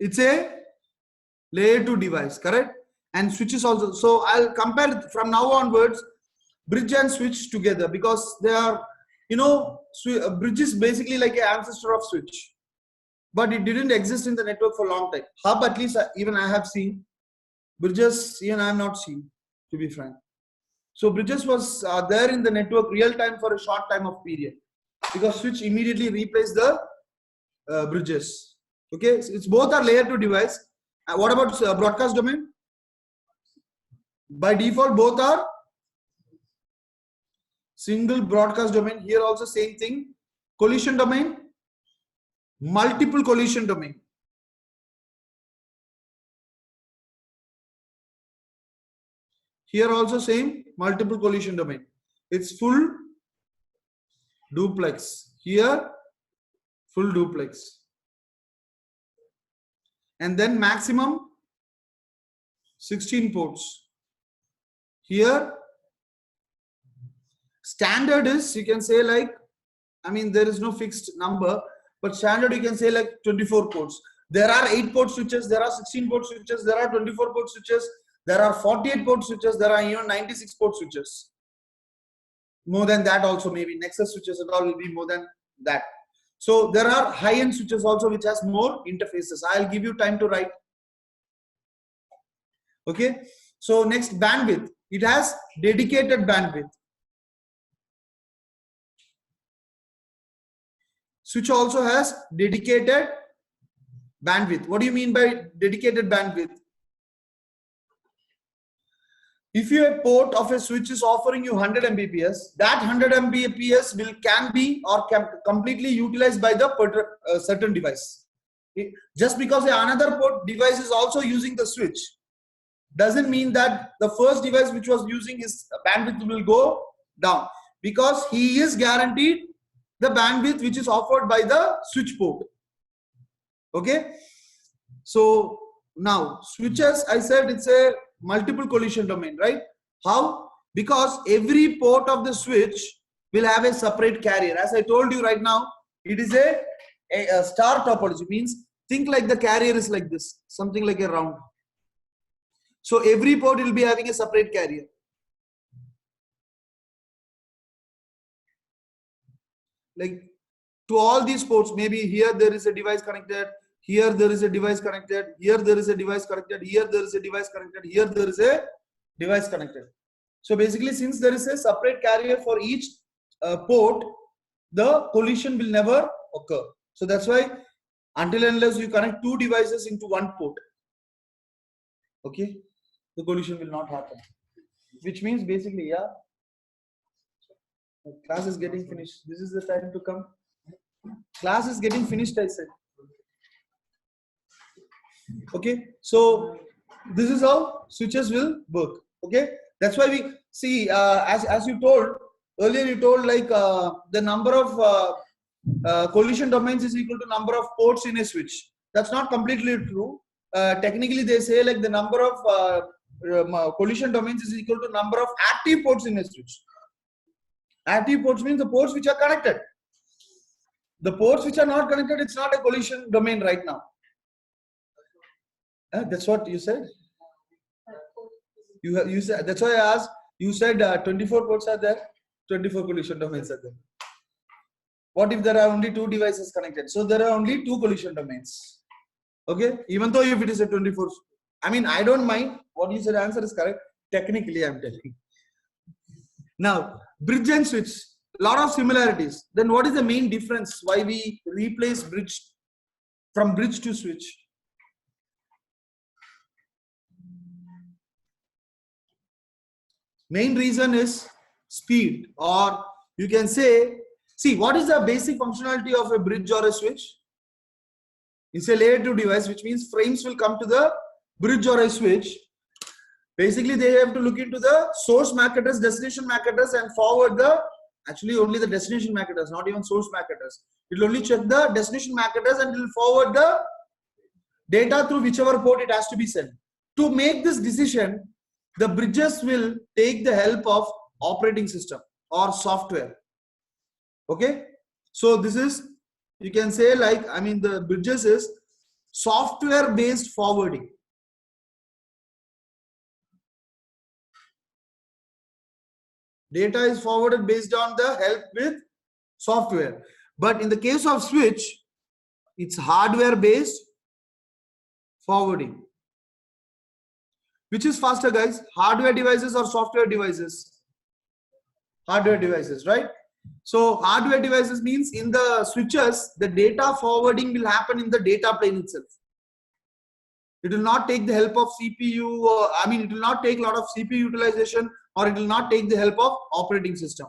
It's a layer 2 device, correct? And switches also. So I'll compare from now onwards bridge and switch together, because they are, you know, bridge is basically like an ancestor of switch, but it didn't exist in the network for a long time. Hub, at least even I have seen. Bridges, even I have not seen, to be frank. So bridges was there in the network real time for a short time of period, because switch immediately replaced the bridges. Okay, so it's both are layer 2 device. What about broadcast domain? By default, both are single broadcast domain. Here also same thing. Collision domain, multiple collision domain. Here also same, multiple collision domain. It's full duplex. Here, full duplex. And then maximum 16 ports. Here, standard is, you can say like, I mean, there is no fixed number, but standard you can say like 24 ports. There are 8 port switches, there are 16 port switches, there are 24 port switches, there are 48 port switches, there are even 96 port switches. More than that also, maybe Nexus switches and all will be more than that. So there are high-end switches also which has more interfaces. I'll give you time to write. Okay. So next, bandwidth. It has dedicated bandwidth. Switch also has dedicated bandwidth. What do you mean by dedicated bandwidth? If your port of a switch is offering you 100 Mbps, that 100 Mbps can be completely utilized by the certain device. Just because another port device is also using the switch doesn't mean that the first device which was using his bandwidth will go down, because he is guaranteed the bandwidth which is offered by the switch port. Okay. So now switches, I said it's a multiple collision domain, right? How? Because every port of the switch will have a separate carrier. As I told you right now, it is a star topology. Means think like the carrier is like this, something like a round. So every port will be having a separate carrier. Like to all these ports, maybe here there is a device connected, here there is a device connected, here there is a device connected, here there is a device connected, here there is a device connected. So basically, since there is a separate carrier for each port, the collision will never occur. So that's why until and unless you connect 2 devices into 1 port, okay, the collision will not happen. Which means basically, yeah, the class is getting finished. This is the time to come. Class is getting finished, I said. Okay, so this is how switches will work. Okay, that's why we see, as you told earlier, you told like the number of collision domains is equal to number of ports in a switch. That's not completely true. Technically, they say like the number of collision domains is equal to number of active ports in a switch. Active ports means the ports which are connected. The ports which are not connected, it's not a collision domain right now. That's what you said. You said, that's why I asked. You said 24 ports are there, 24 collision domains are there. What if there are only 2 devices connected? So there are only 2 collision domains. Okay, even though if it is a 24, I mean, I don't mind. What you said, answer is correct. Technically, I'm telling. Now, bridge and switch, lot of similarities. Then what is the main difference? Why we replace bridge from bridge to switch? Main reason is speed, or you can say, see, what is the basic functionality of a bridge or a switch? It's a layer 2 device, which means frames will come to the bridge or a switch. Basically, they have to look into the source MAC address, destination MAC address, and forward actually only the destination MAC address, not even source MAC address. It will only check the destination MAC address and it will forward the data through whichever port it has to be sent. To make this decision, the bridges will take the help of operating system or software. Okay, so this is, you can say like, I mean, the bridges is software based forwarding. Data is forwarded based on the help with software. But in the case of switch, it's hardware based forwarding. Which is faster, guys? Hardware devices or software devices? Hardware devices, right? So hardware devices means in the switches, the data forwarding will happen in the data plane itself. It will not take the help of CPU, it will not take a lot of CPU utilization, or it will not take the help of operating system.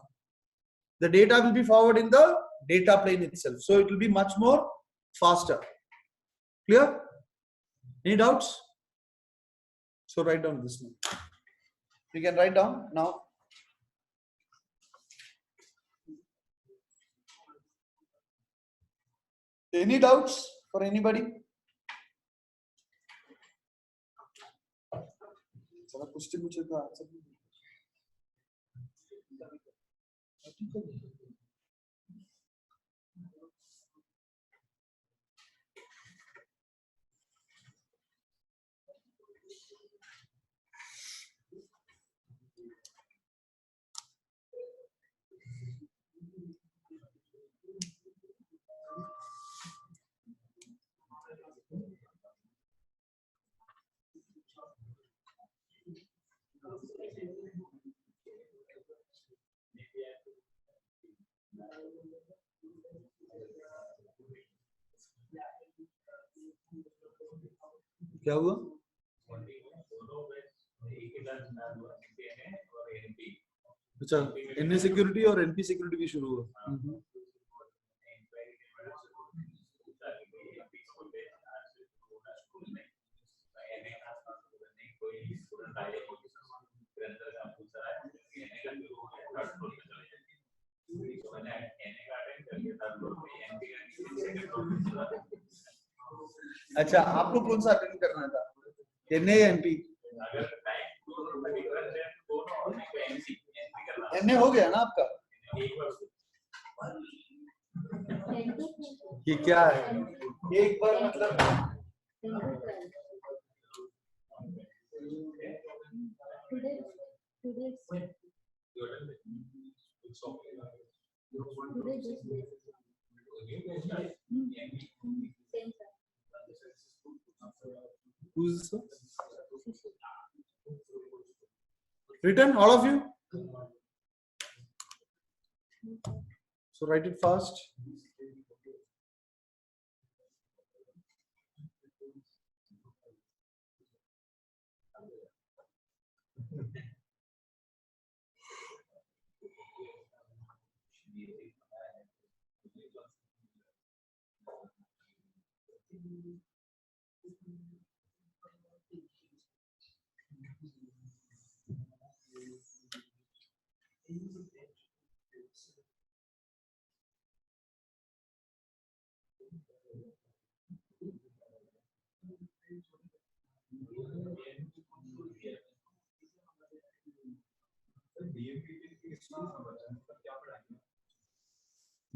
The data will be forwarded in the data plane itself. So it will be much more faster. Clear? Any doubts? So write down this one. You can write down now. Any doubts for anybody? क्या हुआ? अच्छा, NA security और NP security भी शुरू हुआ. अच्छा, आपको कौन सा अटेंड करना था? NA या NP? NA हो गया ना आपका? ये क्या है? एक बार मतलब who's this? Written, all of you? So write it fast.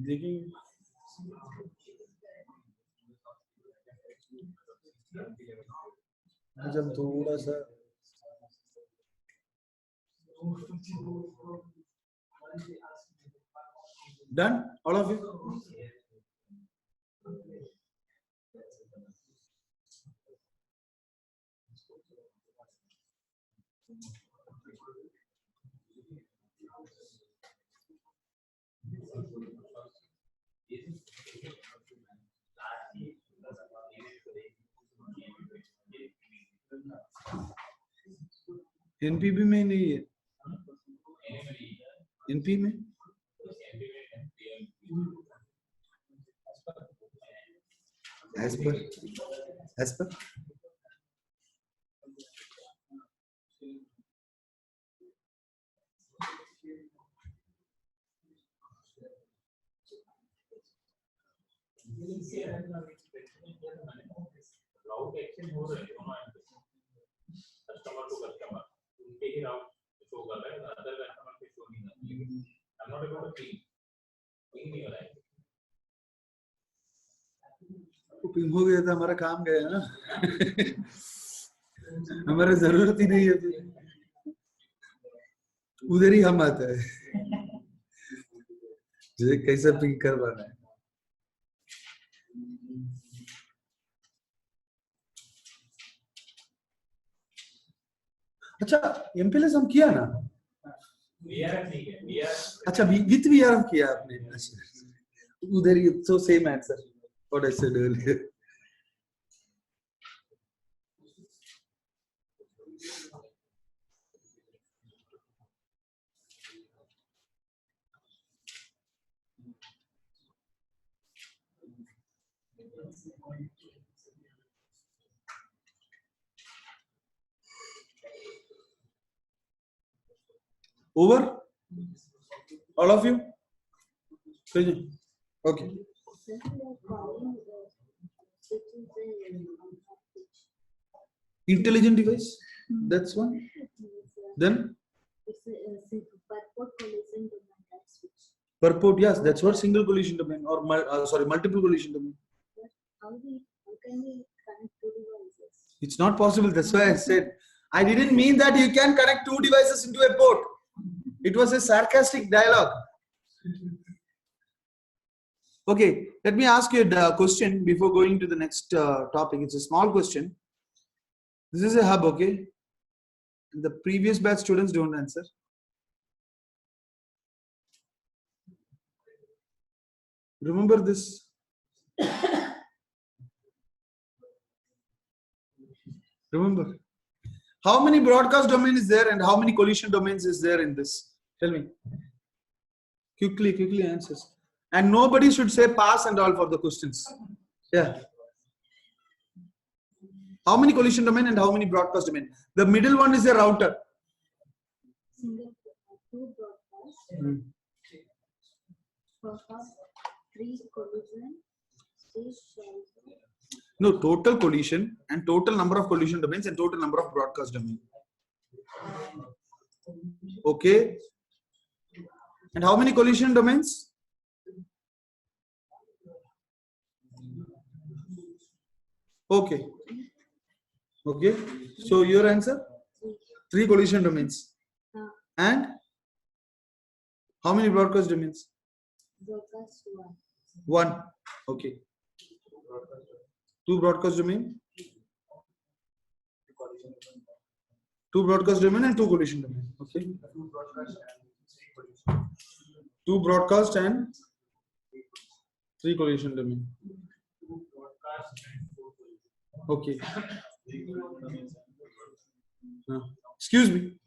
देखिए जब थोड़ा सा done, all of you? NPB में नहीं है. NP में as per पिंग हो गया था, हमारा काम गया ना। हमारे जरूरत ही नहीं है, उधर ही हम आते हैं। कैसे पिंग कर पा रहे हैं? अच्छा, एमपीएलएस हम किया ना? अच्छा, विथ वीआरएफ किया आपने? उधर ही, so same answer what I said earlier. Over? All of you? Okay. Intelligent device? That's one. Then? Purport, yes, that's what single collision domain or multiple collision domain. How can we connect two devices? It's not possible. That's why I said I didn't mean that you can connect two devices into a port. It was a sarcastic dialogue. Okay, let me ask you a question before going to the next topic. It's a small question. This is a hub, okay? The previous batch students don't answer. Remember this. Remember. How many broadcast domain is there and how many collision domains is there in this? Tell me. Quickly answers. And nobody should say pass and all for the questions. Yeah. How many collision domain and how many broadcast domain? The middle one is a router. Single, two broadcasts. Broadcast, three collision, three shelter. No, total collision and total number of collision domains and total number of broadcast domain. Okay. And how many collision domains? Okay. Okay. So your answer? Three collision domains. And how many broadcast domains? Broadcast one. One. Okay. Two broadcast domain. Two broadcast domain and two collision domain. Okay. Two broadcast and three collision domain. Okay. Excuse me.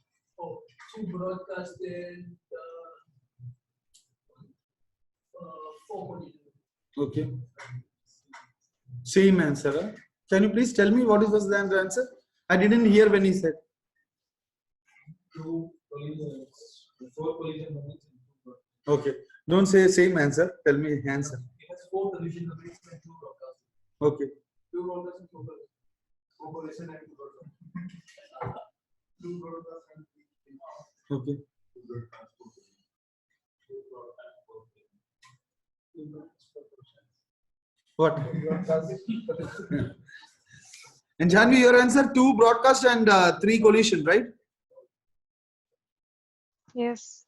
Two broadcast and four collision. Okay. Same answer. Huh? Can you please tell me what was the answer? I didn't hear when he said. Two collisions, four collision domains. Okay. Don't say same answer. Tell me answer. It has four collision domains and two broadcasts. Okay. Two broadcasts and four collision and two broadcasts. Two broadcasts and Okay. What? And Janvi, your answer two broadcast and three collision, right? Yes.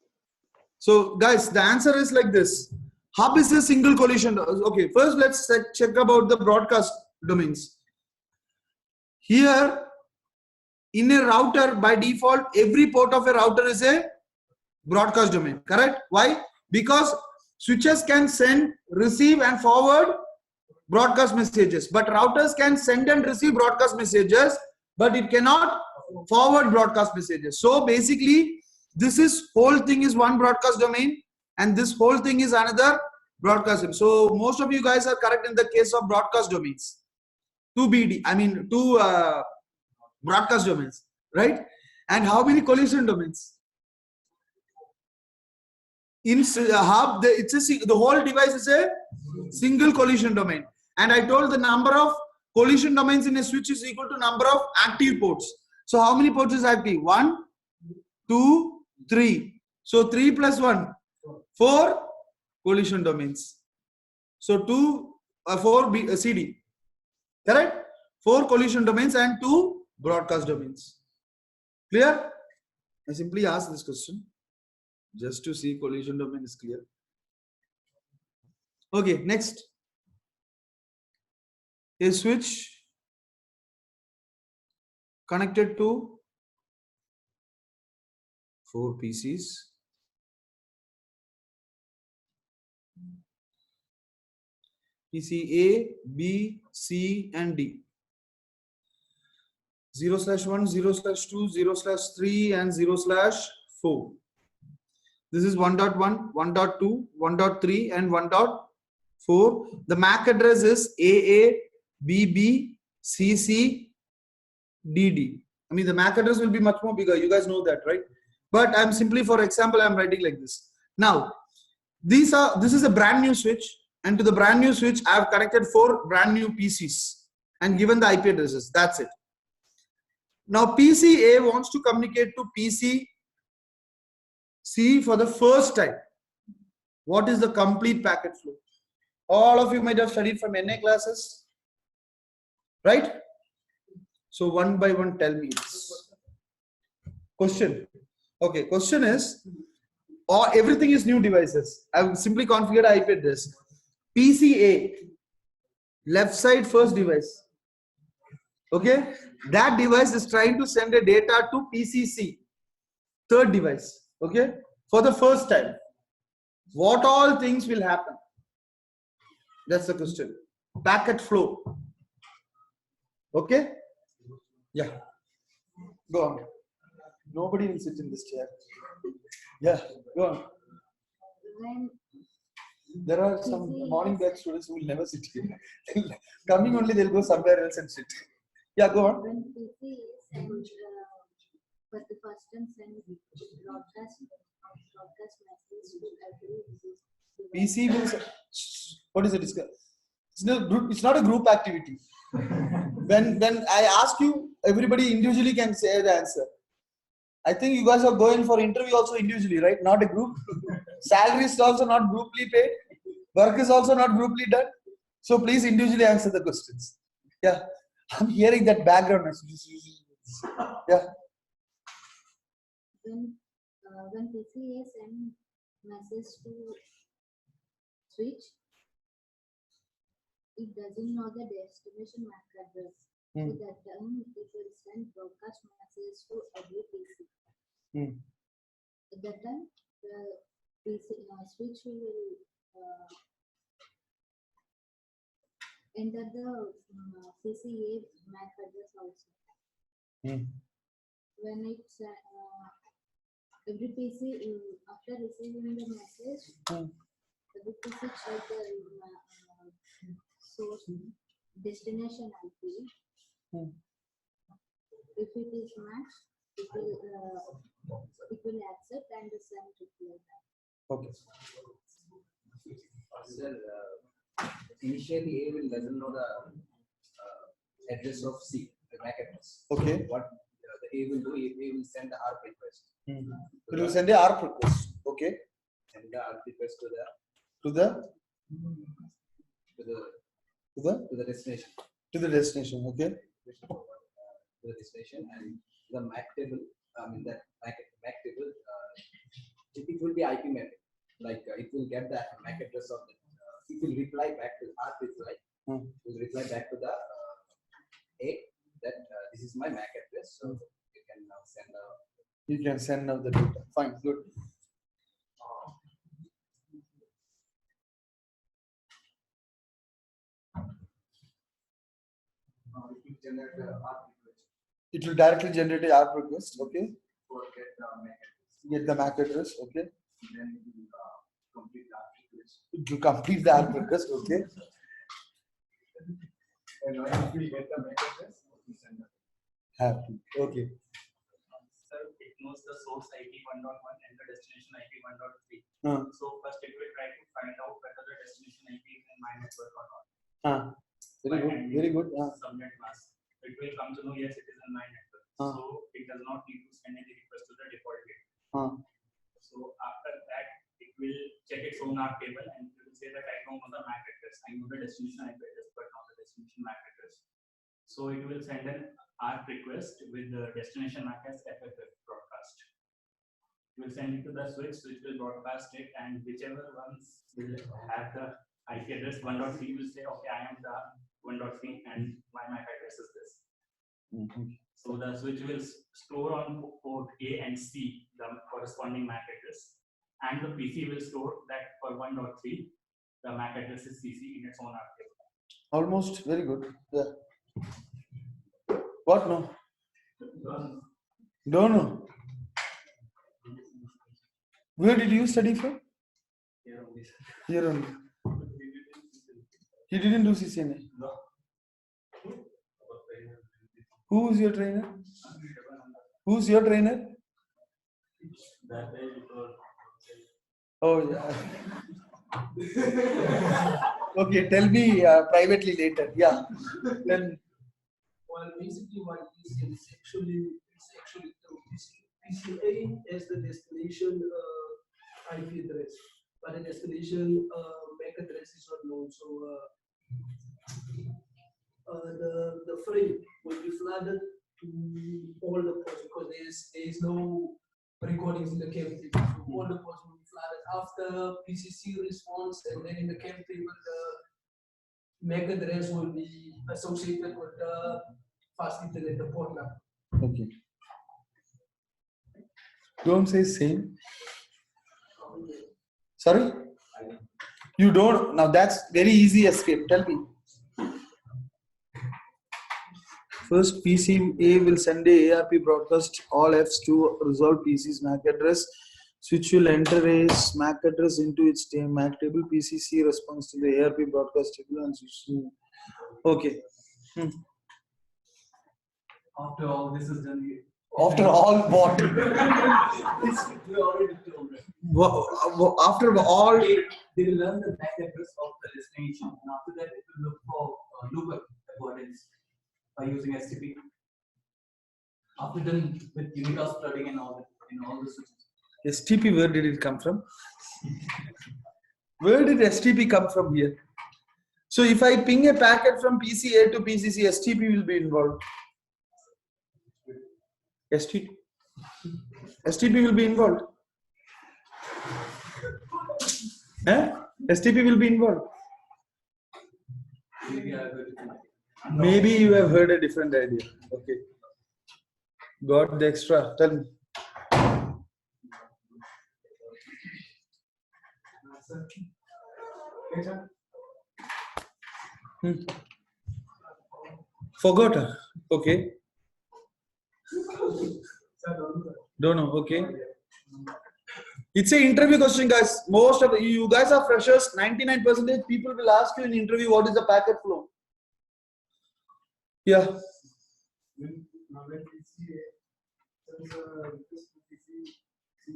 So guys, the answer is like this. Hub is a single collision. Okay, first let's check about the broadcast domains. Here, in a router, by default, every port of a router is a broadcast domain, correct? Why? Because switches can send, receive and forward broadcast messages, but routers can send and receive broadcast messages, but it cannot forward broadcast messages. So basically, this whole thing is one broadcast domain and this whole thing is another broadcast domain. So most of you guys are correct in the case of broadcast domains. Two broadcast domains, right? And how many collision domains? In hub, the whole device is a single collision domain. And I told the number of collision domains in a switch is equal to number of active ports. So how many ports is active? 1, 2, 3. So 3 plus 1, 4 collision domains. So 4 CD. Correct? 4 collision domains and 2 broadcast domains. Clear? I simply ask this question just to see collision domain is clear. Okay, next. A switch connected to 4 PCs. PC A, B, C, and D. 0/1, 0/2, 0/3, and 0/4. This is 1.1, 1.2, 1.3, and 1.4. The MAC address is AA, BB, CC, DD. I mean, the MAC address will be much more bigger. You guys know that, right? But I'm simply, for example, I'm writing like this. Now, this is a brand new switch, and to the brand new switch, I have connected 4 brand new PCs and given the IP addresses. That's it. Now, PC A wants to communicate to PC C for the first time. What is the complete packet flow? All of you might have studied from NA classes, right? So one by one, tell me this. Question. Okay, question is, or everything is new devices. I will simply configure the IP address. PCA, left side first device. Okay, that device is trying to send a data to PCC, third device. Okay, for the first time. What all things will happen? That's the question. Packet flow. Okay? Yeah. Go on. Nobody will sit in this chair. Yeah, go on. When There are some morning batch students who will never sit here. Coming only, they'll go somewhere else and sit. Yeah, go on. when PC send for the first time send broadcast message to every device. PC will. What is it? It's not a group activity. When I ask you, everybody individually can say the answer. I think you guys are going for interview also individually, right? Not a group. Salary is also not grouply paid. Work is also not grouply done. So please individually answer the questions. Yeah, I'm hearing that background message. Yeah. When PCA send message to switch, it doesn't know the destination MAC address. At that time, it will send broadcast message to every PC. At that time, the PC switch will enter the PCA MAC address also. When it's every PC after receiving the message, every PC check the source destination IP. If it is matched, it will accept and send reply back. Okay. Sir, initially A will doesn't know the address of C, the MAC address. Okay. What the A will do, A will send the ARP request. It will send a ARP request. Okay. Send the ARP request to the destination. To the destination. Okay. To the destination, and the MAC table. I mean that MAC table. It will be IP mapping. Like it will get the MAC address of the. It will reply back to ARP reply. It will reply back to the A that this is my MAC address. So you can now send a. You can send now the data. Fine. Good. It will directly generate a ARP request. Okay. Get the MAC address. Okay. Then it will complete the ARP request. It will complete the ARP request. Okay. And once we get the MAC address, we send it. Happy. Okay. Sir, it knows the source IP 1.1 and the destination IP 1.3. So first it will try to find out whether the destination IP is in my network or not. Very good. Very good. Subnet mask. It will come to know, yes, it is in my network. So it does not need to send any request to the default gate. So after that, it will check its own ARP table and it will say that I don't know the MAC address. I know the destination IP address, but not the destination MAC address. So it will send an ARP request with the destination MAC as FFF broadcast. It will send it to the switch will broadcast it, and whichever ones will have the IP address 1.3 will say, okay, I am the 1.3 and my MAC address is this. So the switch will store on port A and C the corresponding MAC address, and the PC will store that for 1.3 the MAC address is CC in its own ARP table. Almost very good. Yeah. What no? Don't know. Where did you study from? Here only, sir. Here only. He didn't do CCNA. No. Who is your trainer? Who's your trainer? That day before. Oh yeah. Okay, tell me privately later. Yeah. Then Well, basically what it is actually PCA as the destination IP address, but the destination MAC address is not known. So the frame will be flooded to all the ports because there is no recordings in the cave table. So all the ports will be flooded after PCC response, and then in the cave table the MAC address will be associated with the fast internet, the port number. okay. Don't say same. Sorry? You don't. Now that's very easy escape. Tell me. First, PCA will send a ARP broadcast all Fs to resolve PC's MAC address. Switch will enter a MAC address into its MAC table. PCC responds to the ARP broadcast table and switch. Okay. After all this is done, After all what? we already told it. After all, They will learn the MAC address of the destination, and after that it will look for lookup avoidance by using STP. After done with unicast flooding and all that, all the switches. STP, where did it come from? Where did STP come from here? So if I ping a packet from PCA to PCC, STP will be involved. STP will be involved. STP will be involved. Maybe I heard it. Maybe you have heard a different idea. Okay. Got the extra. Tell me. Forgot her. Okay. Don't know. Okay. It's an interview question, guys. Most of you guys are freshers. 99% people will ask you in interview what is the packet flow. Yeah. When PCA sends a request to PCC,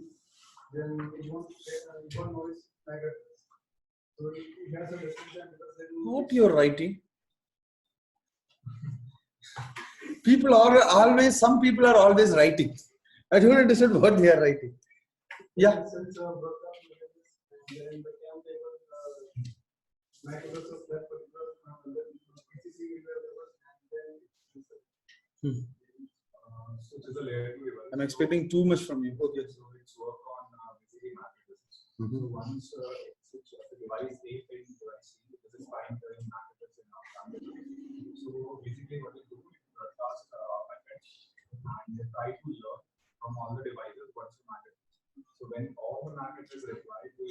then it won't know its MAC address. So it has a restriction because then What you're writing? People are always. Some people are always writing. I don't understand what they are writing. Yeah. sends a broadcast messages, and then the cam table MAC address of that particular PCC will be available, and then switch is a layer 2 device. I'm expecting too much from you. Okay. So it's work on basically MAC addresses. So once switch the device A and device C, this is fine the MAC address in our family. So basically what we do is broadcast packet and they try to learn from all the devices what's the MAC address. So when all the MAC addresses reply to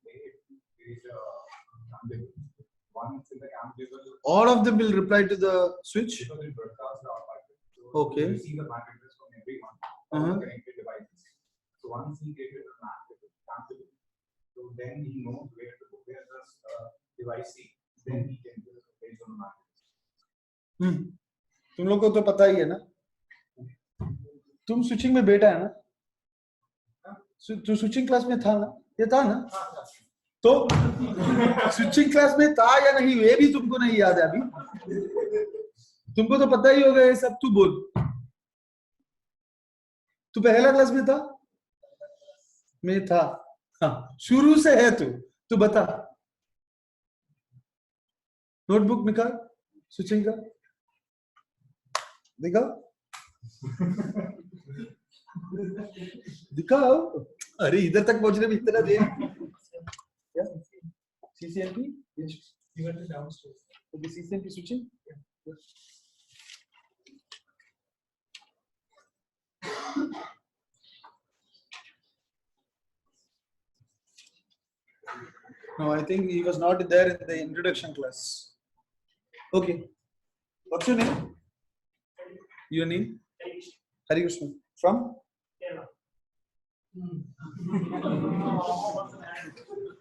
create a cam table. Once in the cam table, All of them will reply to the switch. because we broadcast our packet. So Okay. we see the MAC address from everyone, all Uh-huh. the connected devices. So once he created a MAC cam table, so then he knows where to go, where does device C, then he can do based on the MAC address. तुम लोग को तो पता ही है ना. तुम switching में बेटा है ना. तू स्विचिंग क्लास में था ना. ये था ना. तो स्विचिंग क्लास में था या नहीं ये भी तुमको नहीं याद है अभी. तुमको तो पता ही होगा ये सब. तू बोल. तू पहला क्लास में था. में था. हाँ शुरू से है तू बता. नोटबुक निकाल स्विचिंग का. दिखाओ दिखाओ अरे इधर तक पहुंचने में इतना देर क्या CCNP You went downstairs. okay CCNP switching no I think he was not there in the introduction class okay what's your name Hari Krishna from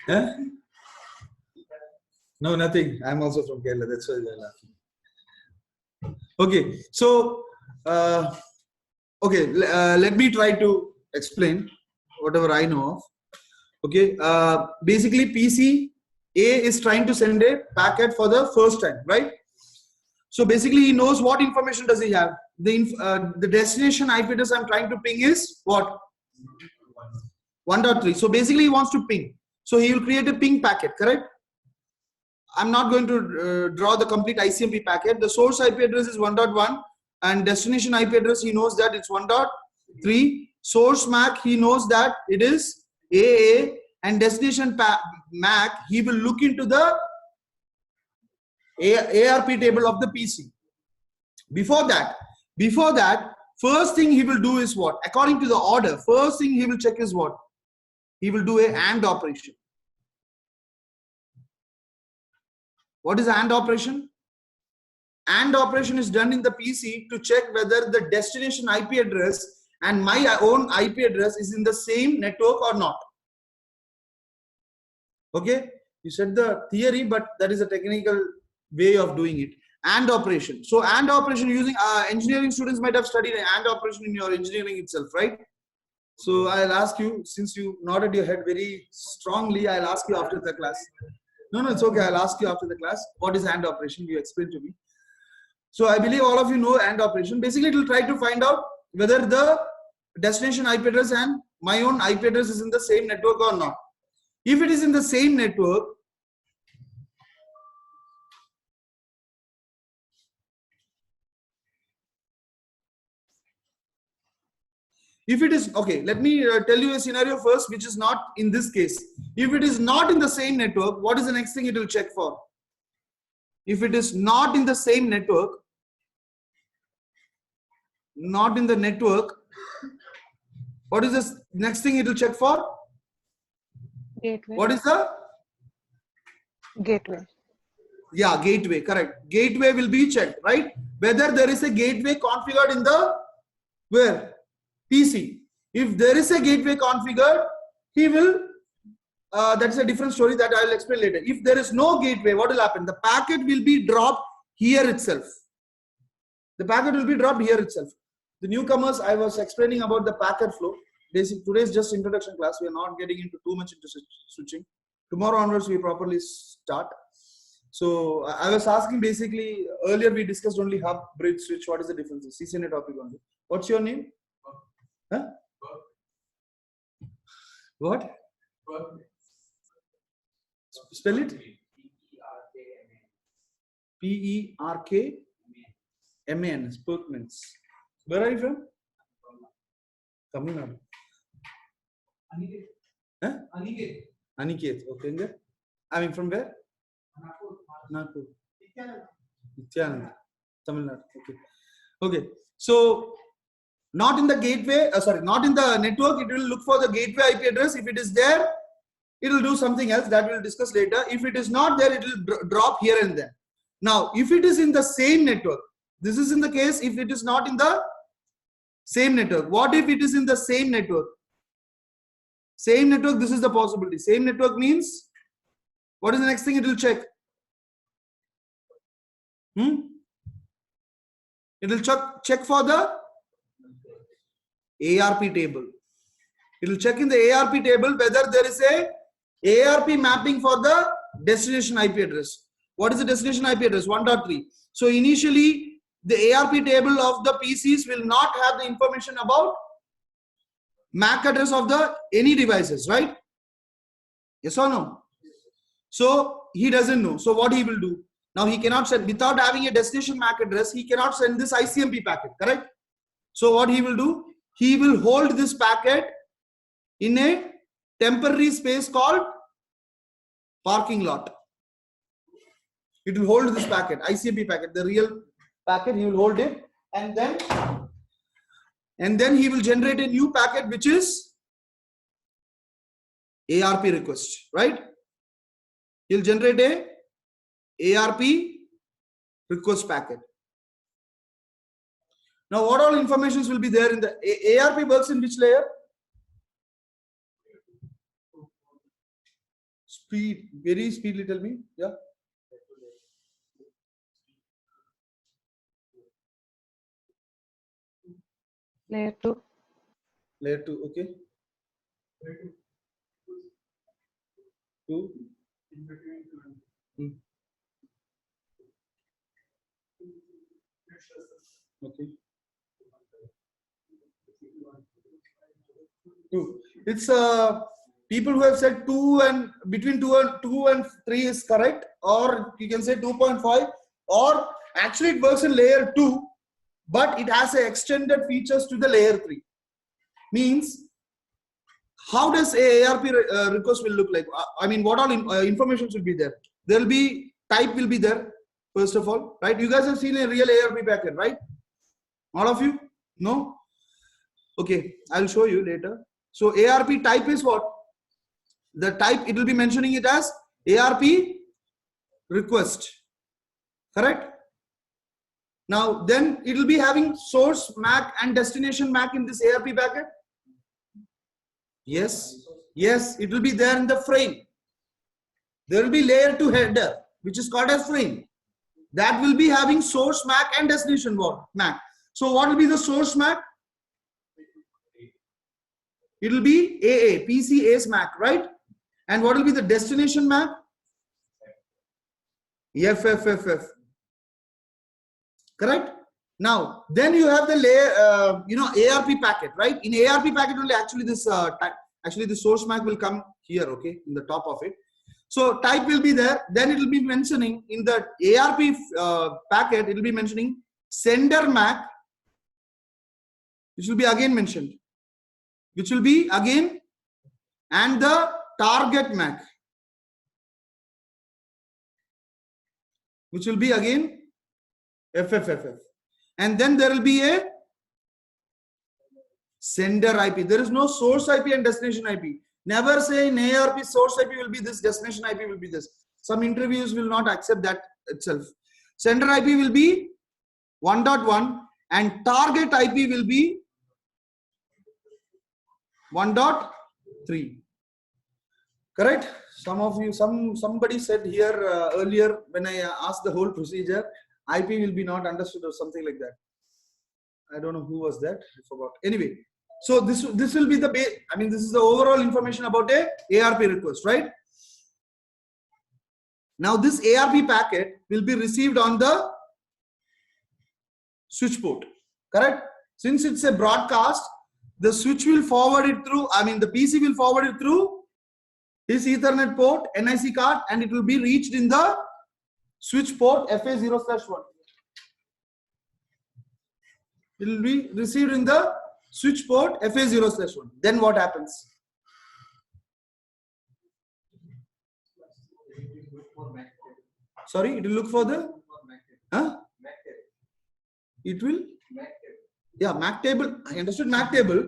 Huh? No, nothing. I'm also from Kerala. That's why they're laughing. Okay, so let me try to explain whatever I know of. Okay, basically PC A is trying to send a packet for the first time, right? So basically, he knows what information does he have. The destination IP address I'm trying to ping is what? 1.3. So basically, he wants to ping. So he will create a ping packet, correct? I'm not going to draw the complete ICMP packet. The source IP address is 1.1 and destination IP address, he knows that it's 1.3. Source MAC, he knows that it is AA, and destination MAC, he will look into the ARP table of the PC. Before that, first thing he will do is what? According to the order, first thing he will check is what? He will do a AND operation. What is AND operation? AND operation is done in the PC to check whether the destination IP address and my own IP address is in the same network or not. Okay, you said the theory, but that is a technical way of doing it. AND operation. So AND operation using engineering students might have studied an AND operation in your engineering itself, right? So I'll ask you, since you nodded your head very strongly, I'll ask you after the class. No, it's okay. I'll ask you after the class. What is AND operation? You explain to me. So I believe all of you know AND operation. Basically, it will try to find out whether the destination IP address and my own IP address is in the same network or not. If it is in the same network, if it is, okay, let me tell you a scenario first, which is not in this case. If it is not in the same network, what is the next thing it will check for? If it is not in the same network, not in the network, what is the next thing it will check for? Gateway. What is the? Gateway. Yeah, gateway, correct. Gateway will be checked, right? Whether there is a gateway configured in the, where? PC. If there is a gateway configured, he will, that's a different story that I will explain later. If there is no gateway, what will happen? The packet will be dropped here itself. The packet will be dropped here itself. The newcomers, I was explaining about the packet flow. Today's just introduction class. We are not getting into too much into switching. Tomorrow onwards, we properly start. So I was asking basically, earlier we discussed only hub, bridge, switch. What is the difference? CCNA topic only. What's your name? Huh? What? Spell it. P-E-R-K-M-A-N. Perkmans. Where are you from? Tamil Nadu. Aniket. Huh? Aniket. Aniket. Okay. I mean, from where? Nagpur. Nityanand. Tamil Nadu. Okay. Okay. So, not in the gateway, not in the network, it will look for the gateway IP address. If it is there, it will do something else that we'll discuss later. If it is not there, it will drop here and there. Now, if it is in the same network, this is in the case if it is not in the same network. What if it is in the same network? Same network, this is the possibility. Same network means, what is the next thing it will check? It will check for the ARP table. It will check in the ARP table whether there is a ARP mapping for the destination IP address. What is the destination IP address? 1.3. So initially, the ARP table of the PCs will not have the information about MAC address of the any devices, right? Yes or no? So he doesn't know. So what he will do? Now he cannot send, without having a destination MAC address, he cannot send this ICMP packet, correct? So what he will do, he will hold this packet in a temporary space called parking lot. It will hold this packet, ICMP packet, the real packet, he will hold it, and then he will generate a new packet which is ARP request, right? He'll generate a ARP request packet. Now what all informations will be there in the ARP works in which layer? Speed, very speedily tell me. Yeah. Layer 2. Layer 2, okay. 2. Okay. 2. It's people who have said 2 and between 2 and 3 is correct, or you can say 2.5, or actually it works in layer 2, but it has a extended features to the layer 3. Means, how does a ARP request will look like? I mean, what all information should be there? There will be type will be there, first of all, right? You guys have seen a real ARP packet, right? All of you? No? Okay, I'll show you later. So ARP type is what? The type, it will be mentioning it as ARP request, correct? Now then it will be having source MAC and destination MAC in this ARP packet. Yes, yes, it will be there in the frame. There will be layer 2 header, which is called as frame. That will be having source MAC and destination MAC. So what will be the source MAC? It will be AA, PC ACE MAC, right? And what will be the destination MAC? FFFF. Correct? Now, then you have the layer, ARP packet, right? In ARP packet only, actually this actually the source MAC will come here, okay, in the top of it. So type will be there. Then it will be mentioning in the ARP packet, it will be mentioning sender MAC, which will be again mentioned, which will be again, and the target MAC, which will be again FFFF. And then there will be a sender IP. There is no source IP and destination IP. Never say in ARP source IP will be this, destination IP will be this. Some interviews will not accept that itself. Sender IP will be 1.1 and target IP will be 1.3. Correct? Some of you, somebody said here earlier when I asked the whole procedure, IP will be not understood or something like that. I don't know who was that. I forgot. Anyway, so this will be the base. I mean, this is the overall information about a ARP request, right? Now this ARP packet will be received on the switch port. Correct? Since it's a broadcast, the switch will forward it through. I mean, the PC will forward it through his Ethernet port, NIC card, and it will be reached in the switch port FA0/1. It will be received in the switch port FA0/1. Then what happens? Sorry, it will look for the it will MAC table. I understood MAC table.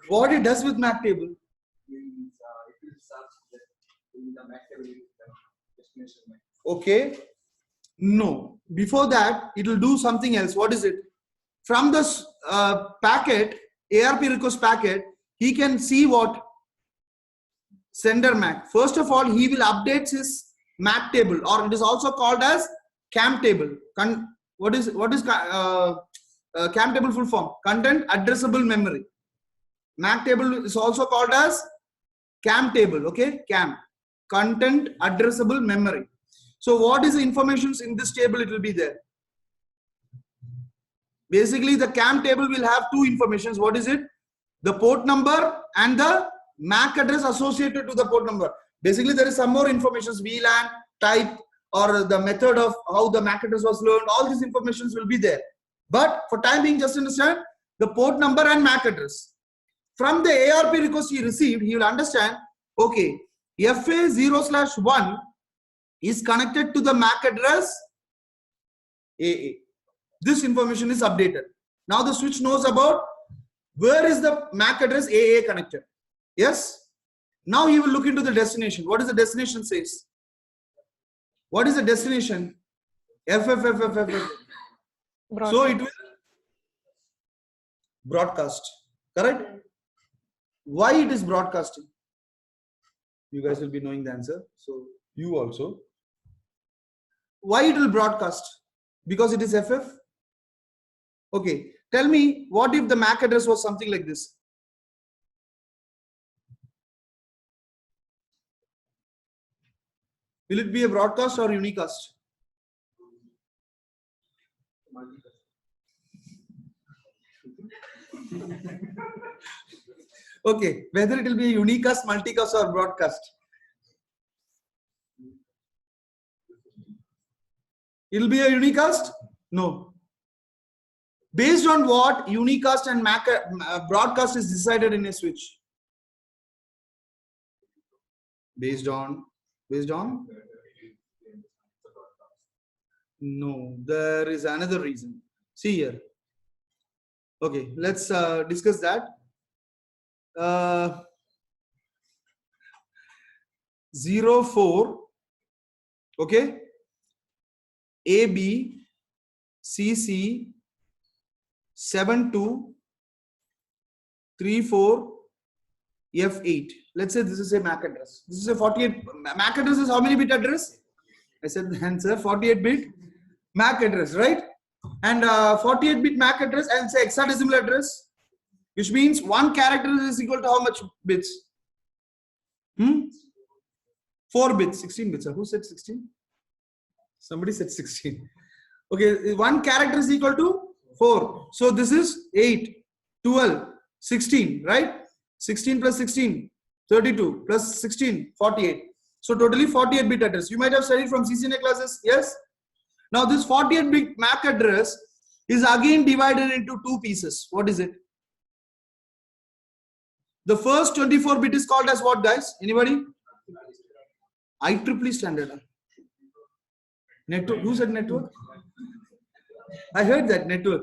What it does with MAC table? Okay. No. Before that, it will do something else. What is it? From the packet, ARP request packet, he can see what? Sender MAC. First of all, he will update his MAC table, or it is also called as CAM table. What is CAM table full form? Content addressable memory. MAC table is also called as CAM table. Okay, CAM, content addressable memory. So what is the information in this table? It will be there. Basically, the CAM table will have two informations. What is it? The port number and the MAC address associated to the port number. Basically, there is some more information: VLAN, type, or the method of how the MAC address was learned. All these informations will be there. But for time being, just understand the port number and MAC address. From the ARP request he received, he will understand, okay, FA0/1 is connected to the MAC address AA. This information is updated. Now the switch knows about where is the MAC address AA connected. Yes. Now he will look into the destination. What is the destination says? What is the destination? FFFFF. So it will broadcast. Correct? Why it is broadcasting? You guys will be knowing the answer. So you also. Why it will broadcast? Because it is FF. Okay. Tell me, what if the MAC address was something like this? Will it be a broadcast or unicast? Okay, whether it will be a unicast, multicast or broadcast. It will be a unicast? No. Based on what unicast and broadcast is decided in a switch? Based on? No, there is another reason. See here. Okay, let's discuss that. 04, okay, AB, CC, 7234 F8. Let's say this is a MAC address. This is a 48. MAC address is how many bit address? I said the answer, 48 bit MAC address, right? And 48 bit MAC address and say hexadecimal address, which means one character is equal to how much bits? 4 bits, 16 bits. Who said 16? Somebody said 16. Okay, one character is equal to 4. So this is 8, 12, 16, right? 16 plus 16, 32 plus 16, 48. So totally 48 bit address. You might have studied from CCNA classes, yes? Now this 48 bit MAC address is again divided into two pieces. What is it? The first 24 bit is called as what, guys? Anybody? IEEE standard. Network. Who said network? I heard that, network.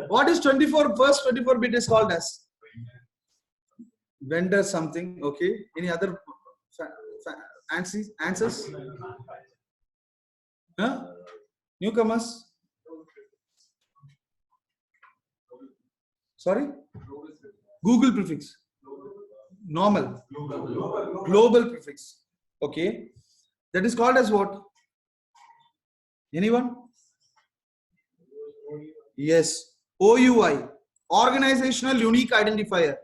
What is first 24 bit is called as? Vendor something. Okay. Any other answers? Huh? Newcomers? Sorry? Google prefix. Normal. Global prefix. Okay. That is called as what? Anyone? Yes. OUI. Organizational Unique Identifier.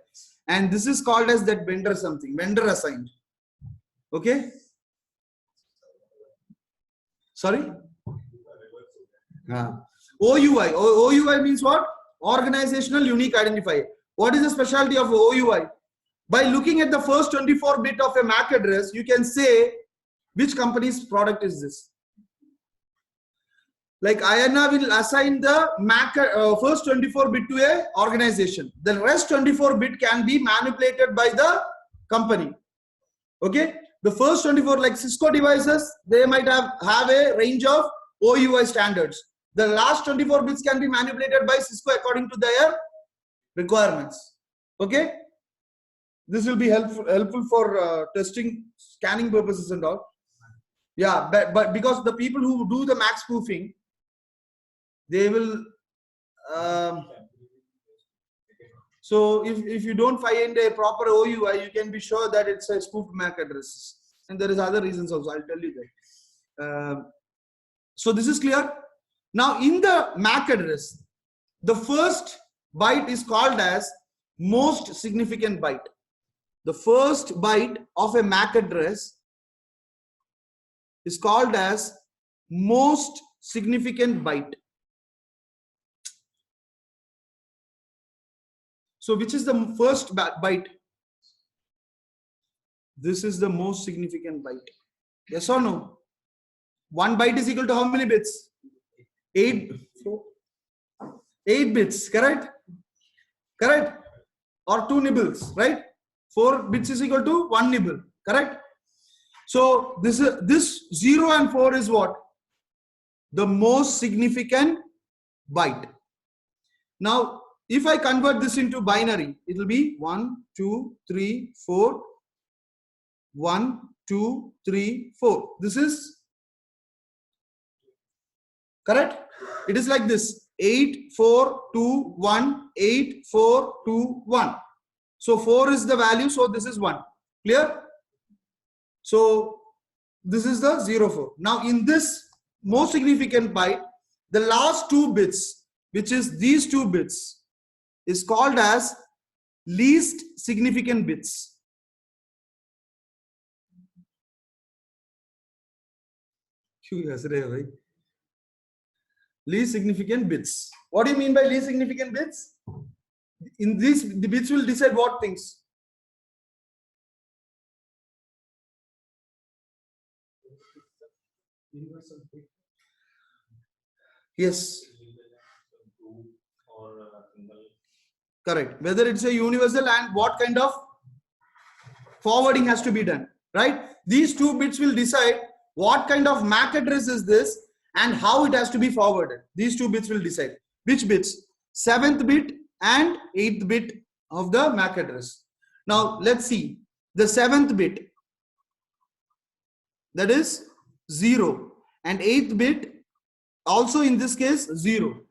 And this is called as that vendor something. Vendor assigned. Okay. Sorry? OUI. OUI means what? Organizational Unique Identifier. What is the specialty of OUI? By looking at the first 24 bit of a MAC address, you can say which company's product is this. Like IANA will assign the MAC first 24 bit to a organization. The rest 24 bit can be manipulated by the company. Okay. The first 24, like Cisco devices, they might have a range of OUI standards. The last 24 bits can be manipulated by Cisco according to their requirements. Okay. This will be helpful for testing, scanning purposes and all. Yeah, but because the people who do the MAC spoofing, they will. So if you don't find a proper OUI, you can be sure that it's a spoofed MAC address. And there is other reasons also. I'll tell you that. So this is clear. Now in the MAC address, the first byte is called as most significant byte. The first byte of a MAC address is called as most significant byte. So which is the first byte? This is the most significant byte. Yes or no? 1 byte is equal to how many bits? 8 bits, correct? Correct? Or 2 nibbles, right? 4 bits is equal to 1 nibble, correct? So this 0 and 4 is what? The most significant byte. Now, if I convert this into binary, it will be 1, 2, 3, 4. 1, 2, 3, 4. This is correct. It is like this: 8, 4, 2, 1, 8, 4, 2, 1. So 4 is the value. So this is 1. Clear? So this is the 0, 4. Now in this most significant byte, the last 2 bits, which is these 2 bits, is called as least significant bits. Least significant bits. What do you mean by least significant bits? In these, the bits will decide what things? Universal bit. Yes. Or single. Correct. Whether it's a universal and what kind of forwarding has to be done, right? These 2 bits will decide what kind of MAC address is this and how it has to be forwarded. These 2 bits will decide. Which bits? 7th bit and 8th bit of the MAC address. Now let's see the 7th bit, that is 0, and 8th bit also in this case 0.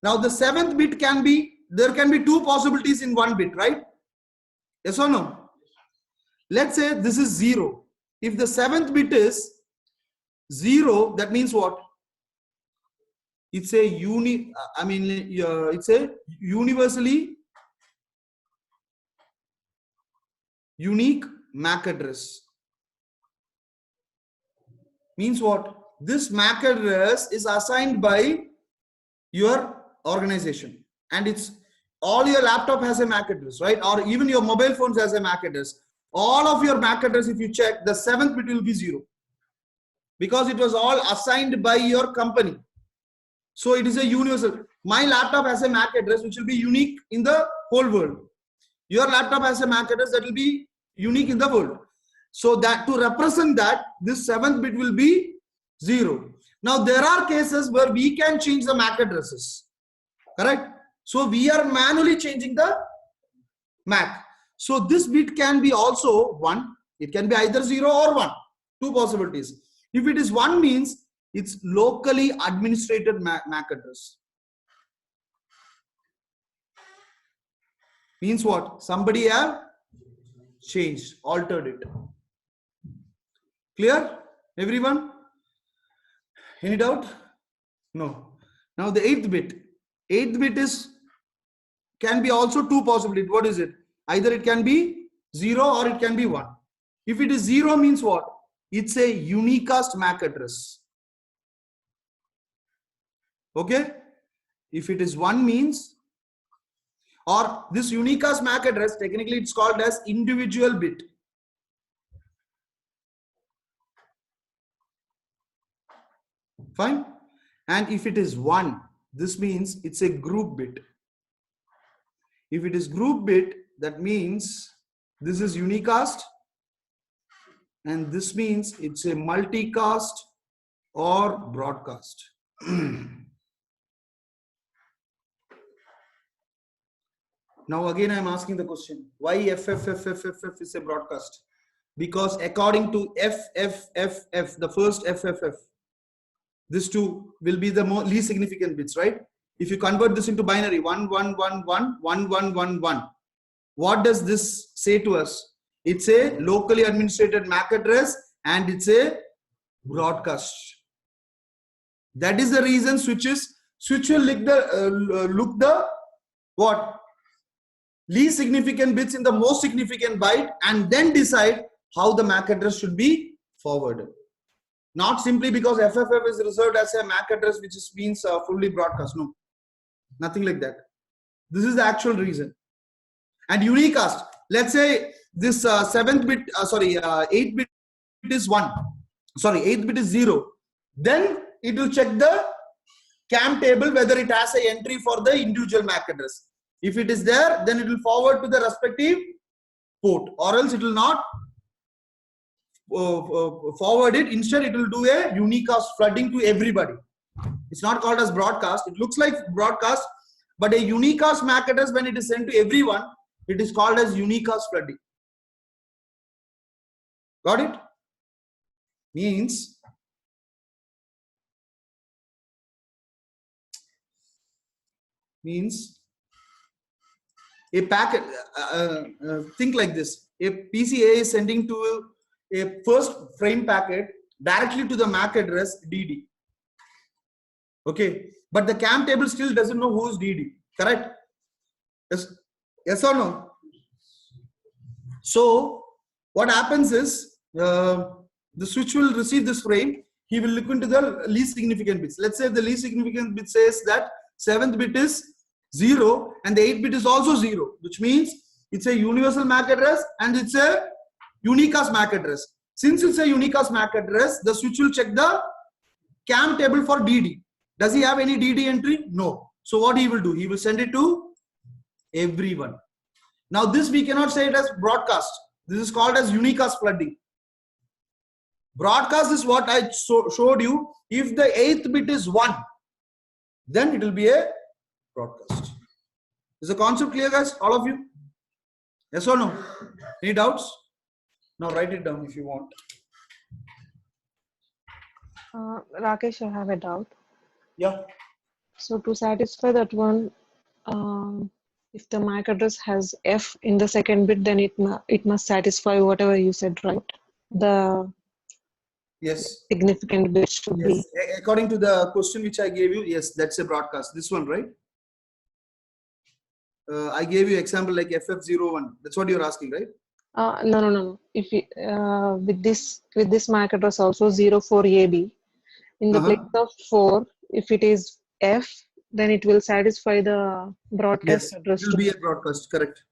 Now the 7th bit can be, there can be 2 possibilities in 1 bit, right? Yes or no? Let's say this is 0. If the 7th bit is 0, that means what? It's a it's a universally unique MAC address. Means what? This MAC address is assigned by your organization, and it's all your laptop has a MAC address, right? Or even your mobile phones has a MAC address. All of your MAC address, if you check, the 7th bit will be 0 because it was all assigned by your company. So it is a universal. My laptop has a MAC address which will be unique in the whole world. Your laptop has a MAC address that will be unique in the world. So that to represent that, this 7th bit will be 0. Now there are cases where we can change the MAC addresses, correct? So we are manually changing the MAC. So this bit can be also 1. It can be either 0 or 1. 2 possibilities. If it is 1, means it's locally administrated MAC address. Means what? Somebody have changed, altered it. Clear? Everyone? Any doubt? No. Now the 8th bit. 8th bit is can be also 2 possibilities. What is it? Either it can be 0 or it can be 1. If it is 0, means what? It's a unicast MAC address. Okay? If it is 1, means, or this unicast MAC address, technically it's called as individual bit. Fine? And if it is 1, this means it's a group bit. If it is group bit, that means this is unicast, and this means it's a multicast or broadcast. Now again I am asking the question, why FFFFFF is a broadcast? Because according to FFFF, the first FFF, this 2 will be the least significant bits, right? If you convert this into binary, 1111 1111, what does this say to us? It's a locally administrated MAC address and it's a broadcast. That is the reason switch will look the what? Least significant bits in the most significant byte and then decide how the MAC address should be forwarded. Not simply because FFF is reserved as a MAC address which means fully broadcast. No, nothing like that. This is the actual reason. And unicast, let's say this 8th bit bit is 1, sorry, 8th bit is 0, then it will check the CAM table whether it has a entry for the individual MAC address. If it is there, then it will forward to the respective port, or else it will not forward it. Instead, it will do a unicast flooding to everybody. It's not called as broadcast. It looks like broadcast, but a unicast MAC address, when it is sent to everyone, it is called as unicast flooding. Got it? Means a packet, think like this: a PCA is sending to a first frame packet directly to the MAC address DD. Okay, but the CAM table still doesn't know who's DD, correct? Yes or no? So what happens is, the switch will receive this frame. He will look into the least significant bits. Let's say the least significant bit says that 7th bit is 0 and the 8th bit is also 0, which means it's a universal MAC address and it's a unicast MAC address. Since it's a unicast MAC address, the switch will check the CAM table for DD. Does he have any DD entry? No. So what he will do? He will send it to everyone. Now this we cannot say it as broadcast. This is called as unicast flooding. Broadcast is what I showed you. If the 8th bit is 1, then it will be a broadcast. Is the concept clear, guys? All of you? Yes or no? Any doubts? Now write it down if you want. Rakesh, I have a doubt. Yeah. So to satisfy that one, if the MAC address has F in the second bit, then it must satisfy whatever you said, right? The Yes. significant bit should Yes. be. According to the question which I gave you, yes, that's a broadcast. This one, right? I gave you example like FF01. That's what you're asking, right? No. If you, with this MAC address also 04AB, in the place of 4, if it is F, then it will satisfy the broadcast Yes, address. it will be a broadcast, correct.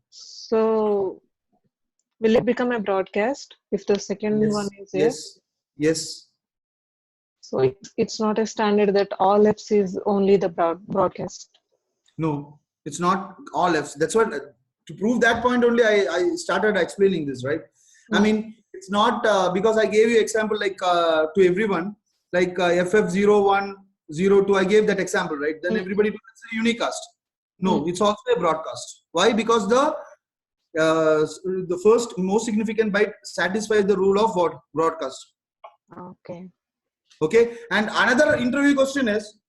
So will it become a broadcast if the second one is F? Yes. So it's not a standard that all Fs is only the broadcast. No, it's not all Fs. That's what, to prove that point only, I started explaining this, right? I mean, it's not because I gave you example like to everyone, like FF01, 02, I gave that example, right? Then everybody knows it's a unicast. No, it's also a broadcast. Why? Because the first most significant byte satisfies the rule of what? Broadcast. Okay. And another interview question is,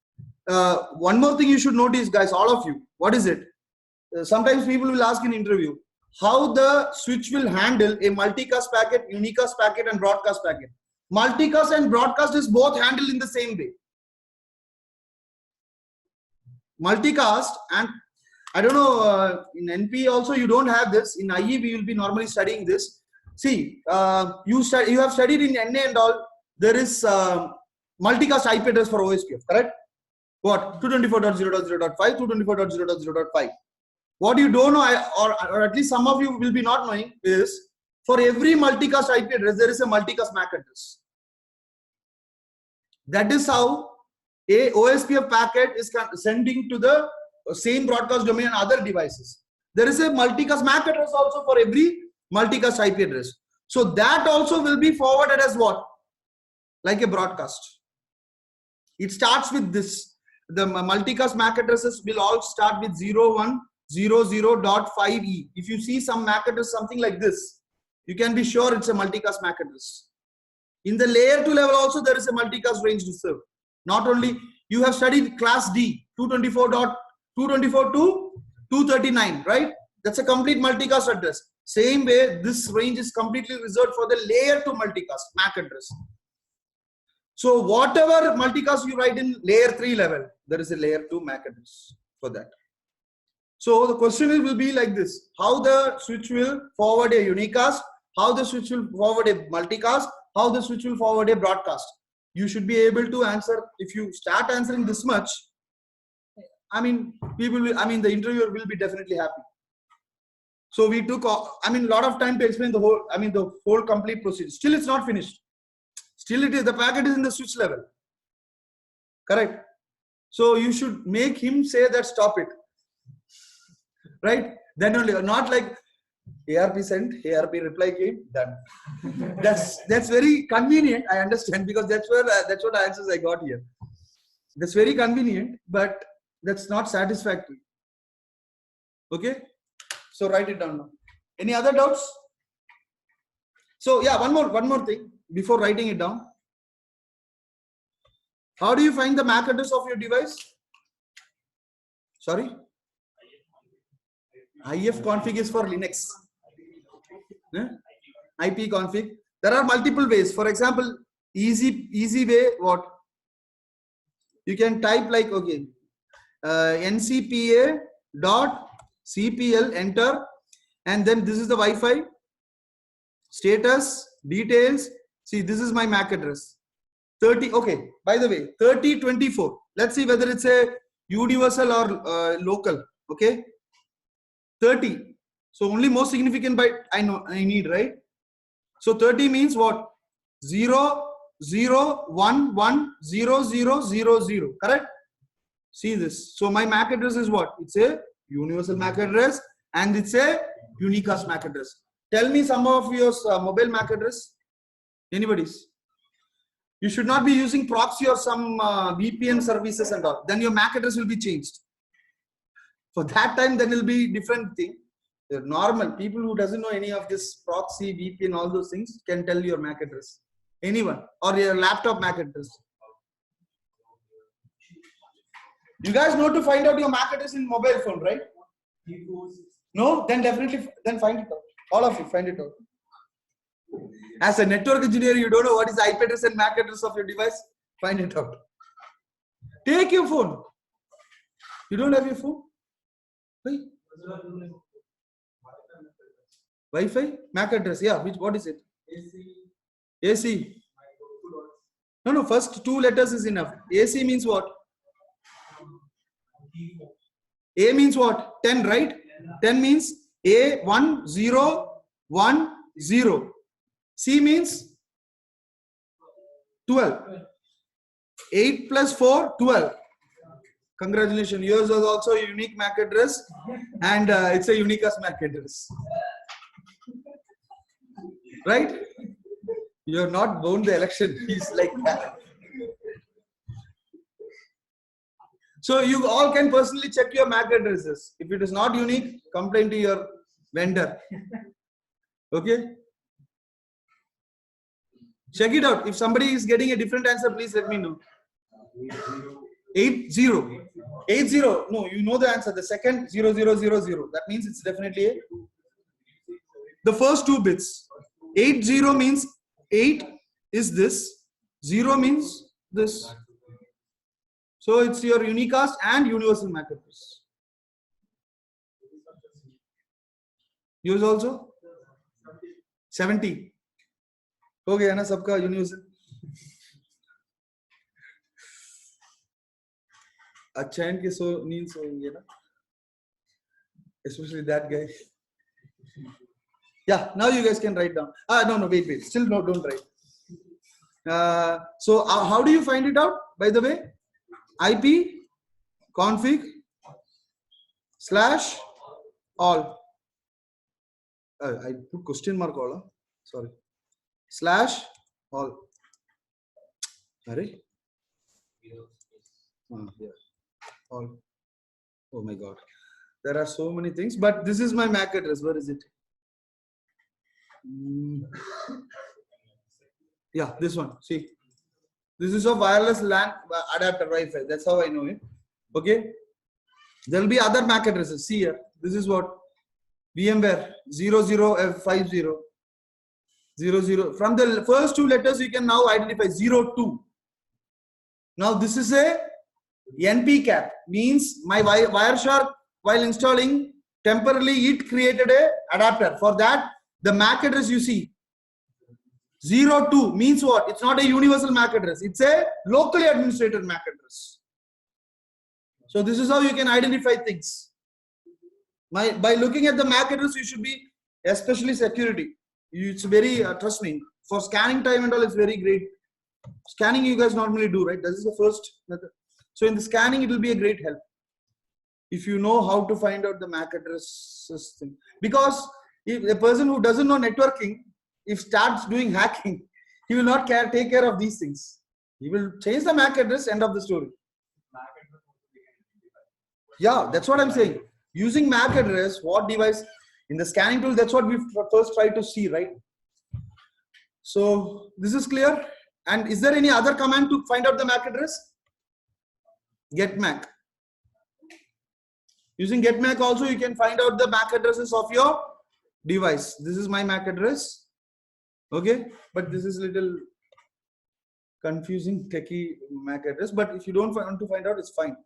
one more thing you should notice, guys, all of you. What is it? Sometimes people will ask in interview how the switch will handle a multicast packet, unicast packet, and broadcast packet. Multicast and broadcast is both handled in the same way. Multicast, and I don't know, in NP also you don't have this. In IE we will be normally studying this. See, you have studied in NA and all. There is multicast IP address for OSPF, correct? What? 224.0.0.5, 224.0.0.5. What you don't know, or at least some of you will be not knowing, is for every multicast IP address, there is a multicast MAC address. That is how a OSPF packet is sending to the same broadcast domain and other devices. There is a multicast MAC address also for every multicast IP address. So that also will be forwarded as what? Like a broadcast. It starts with this. The multicast MAC addresses will all start with 0100.5E. If you see some MAC address something like this, you can be sure it's a multicast MAC address. In the layer 2 level also there is a multicast range reserved. Not only you have studied class D 224.224 to 239, right? That's a complete multicast address. Same way this range is completely reserved for the layer 2 multicast MAC address. So whatever multicast you write in layer 3 level, there is a layer 2 MAC address for that. So the question will be like this: how the switch will forward a unicast, how the switch will forward a multicast, how the switch will forward a broadcast. You should be able to answer. If you start answering this much, I mean, the interviewer will be definitely happy. So we took, I mean, a lot of time to explain the whole complete procedure. Still, it's not finished. Still, the packet is in the switch level. Correct. So you should make him say that stop it. Right? Then only, not like ARP sent, ARP reply came, done. That's very convenient. I understand, because that's what answers I got here. That's very convenient, but that's not satisfactory. Okay. So write it down now. Any other doubts? So yeah, one more thing before writing it down. How do you find the MAC address of your device? Sorry? ifconfig is for Linux. IP config. There are multiple ways. For example, easy way, what? You can type like, okay, ncpa dot cpl, enter, and then this is the Wi-Fi status details. See, this is my MAC address. 30. Okay. By the way, 3024. Let's see whether it's a universal or local. Okay. 30. So only most significant byte I need, right? So 30 means what? 0 0 1 1 0 0 0 0. Correct? See this. So my MAC address is what? It's a universal MAC address and it's a unicast MAC address. Tell me some of your mobile MAC address. Anybody's? You should not be using proxy or some VPN services and all. Then your MAC address will be changed. For that time, then it will be different thing. The normal people who doesn't know any of this proxy, VPN, all those things can tell your MAC address. Anyone or your laptop MAC address. You guys know to find out your MAC address in mobile phone, right? No? Then definitely find it out. All of you find it out. As a network engineer, you don't know what is the IP address and MAC address of your device. Find it out. Take your phone. You don't have your phone? Why? Wi-Fi? MAC address. Yeah. What is it? AC. No. First two letters is enough. AC means what? A means what? 10, right? 10 means A 1 0 1 0. C means 12. 8 plus 4, 12. Congratulations. Yours was also a unique MAC address and it's a unicast MAC address. Right? You have not won the election. He's like that. So you all can personally check your MAC addresses. If it is not unique, complain to your vendor. Okay? Check it out. If somebody is getting a different answer, please let me know. 80. 80. No, you know the answer. The second 0000. That means it's definitely a. The first two bits. 80 means 8 is this. 0 means this. So it's your unicast and universal MAC address. Yours also? 70. Okay, है ना सबका universal. अच्छा इनके नींद सोएंगे ना. Especially that guy. Yeah, now you guys can write down. No, wait. Still no, don't write. So how do you find it out? By the way, IP config / all. I put question mark all. Sorry. / all. Sorry. Yeah. All. Oh my God. There are so many things, but this is my MAC address. Where is it? Yeah, this one. See, this is a wireless LAN adapter Wi-Fi. That's how I know it. Okay. There will be other MAC addresses. See here. This is what VMware 00F50 00. From the first two letters, you can now identify 02. Now this is a NP cap. Means my Wireshark while installing temporarily it created a adapter. For that, the MAC address you see 02 means what? It's not a universal MAC address. It's a locally administrated MAC address. So this is how you can identify things. By looking at the MAC address, you should be, especially security. It's very, trust me, for scanning time and all, it's very great. Scanning you guys normally do, right? This is the first method. So in the scanning, it will be a great help if you know how to find out the MAC addresses thing. Because if a person who doesn't know networking, if starts doing hacking, he will not take care of these things. He will change the MAC address, end of the story. Yeah, that's what I'm saying. Using MAC address, what device in the scanning tool, that's what we first try to see, right? So this is clear. And is there any other command to find out the MAC address? Get MAC. Using get MAC also, you can find out the MAC addresses of your device. This is my MAC address. Okay, but this is little confusing, techie MAC address. But if you don't want to find out, it's fine.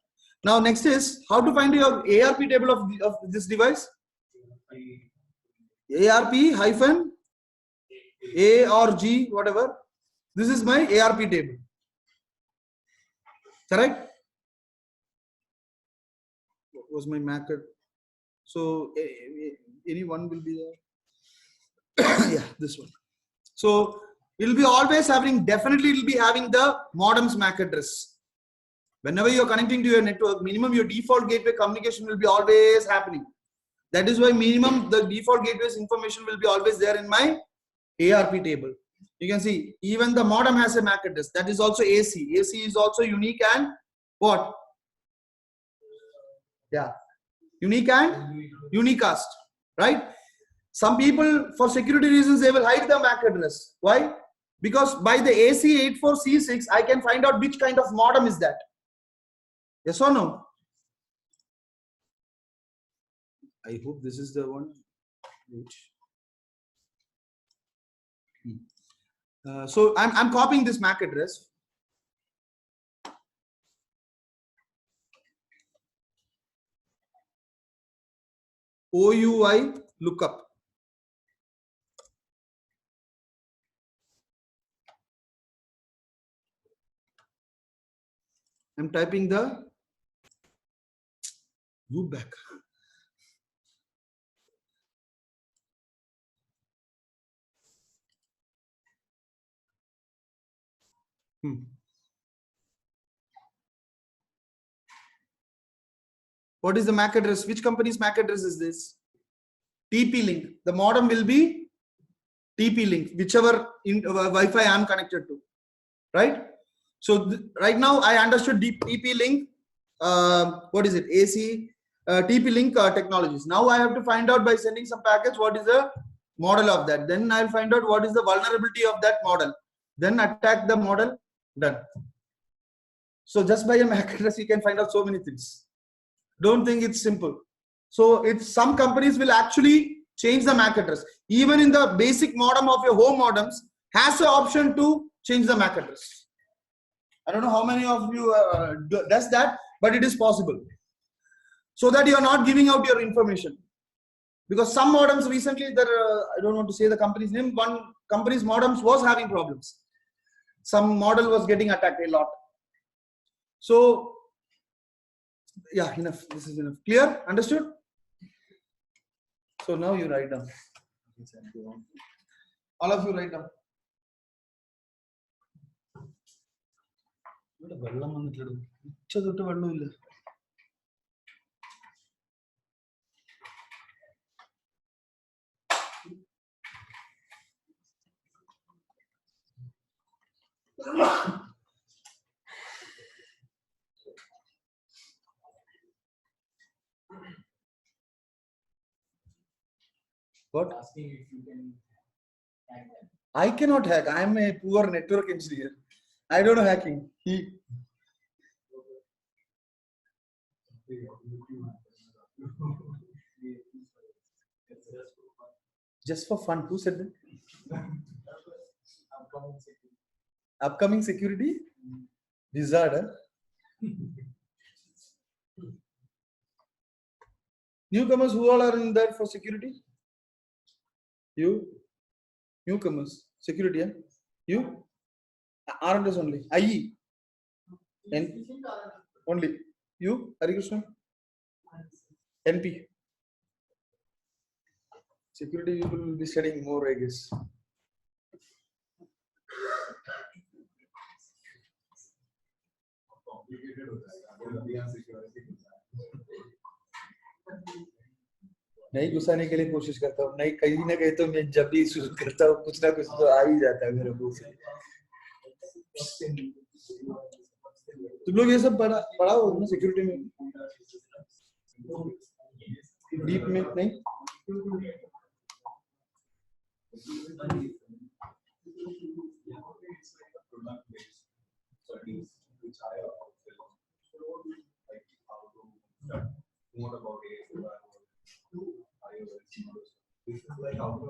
Now next is how to find your ARP table of this device. ARP hyphen A or G, whatever. This is my ARP table. Correct? What was my MAC address? So any one will be there. Yeah, this one. So it will be always having, definitely it will be having the modem's MAC address. Whenever you are connecting to your network, minimum your default gateway communication will be always happening. That is why minimum the default gateway's information will be always there in my ARP table. You can see even the modem has a MAC address. That is also AC. AC is also unique and what? Yeah, unique and unicast, right? Some people, for security reasons, they will hide the MAC address. Why? Because by the AC84C6, I can find out which kind of modem is that. Yes or no? I hope this is the one. So I'm copying this MAC address. OUI lookup. I'm typing the loop back. What is the MAC address? Which company's MAC address is this? TP-Link. The modem will be TP-Link, whichever Wi-Fi I am connected to, right? So right now I understood TP-Link. What is it? AC TP-Link technologies. Now I have to find out by sending some packets what is the model of that. Then I'll find out what is the vulnerability of that model. Then attack the model. Done. So just by a MAC address you can find out so many things. Don't think it's simple. So it's some companies will actually change the MAC address. Even in the basic modem of your home modems has the option to change the MAC address. I don't know how many of you does that, but it is possible. So that you are not giving out your information. Because some modems recently, there I don't want to say the company's name, one company's modems was having problems. Some model was getting attacked a lot. So yeah, enough. This is enough. Clear? Understood? So now you write down. All of you write down. What? Asking if you can hack them. I cannot hack. I am a poor network engineer. I don't know hacking. Just for fun. Who said that? Upcoming security? Wizard. Newcomers, who all are in there for security? You? Newcomers. Security, yeah? You? R&S only. IE. N. Only. You? Harikrishna? NP. Security people will be studying more, I guess. Complicated होता है, अगर अभी हम security नहीं घुसाने के लिए कोशिश करता हूँ, नहीं कहीं ना कहीं तो मैं जब भी शुरू करता हूँ कुछ ना कुछ तो आ ही जाता है मेरे मुंह से। तुम लोग ये सब पढ़ा हो ना सिक्योरिटी में, डीप में नहीं? which I like how to more about iOS. This is like how to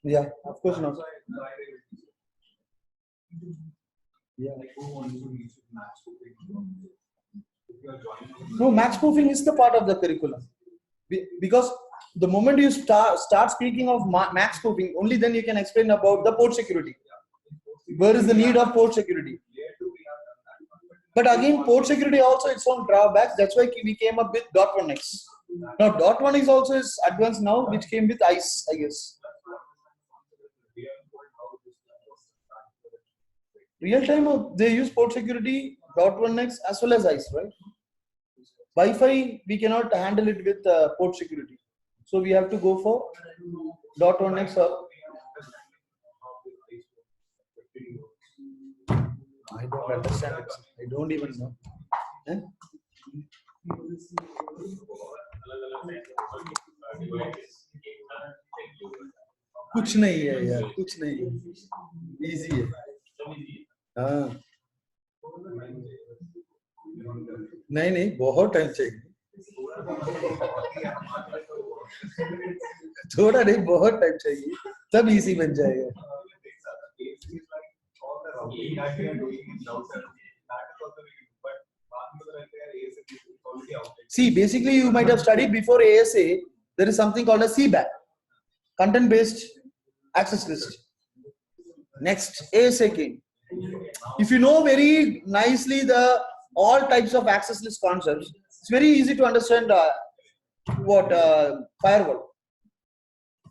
Yeah, of course not. Yeah. Like who wants to reach match proofing? If you are joining. No, match proofing is the part of the curriculum. Because the moment you start speaking of match proofing, only then you can explain about the port security. Where is the need of port security? But again, port security also its own drawbacks. That's why we came up with .1x. Now, .1x also is advanced now, which came with ICE, I guess. Real time, they use port security, .1x as well as ICE, right? Wi-Fi, we cannot handle it with port security. So we have to go for .1x or I don't understand it. I don't even know. Eh? कुछ नहीं है यार, कुछ नहीं है, easy है। हाँ, नहीं बहुत टाइम चाहिए, थोड़ा नहीं बहुत टाइम चाहिए, तब इजी बन जाएगा। See, basically you might have studied before ASA, there is something called a CBAC, content-based access list. Next, ASA came. If you know very nicely the all types of access list concepts, it's very easy to understand what firewall.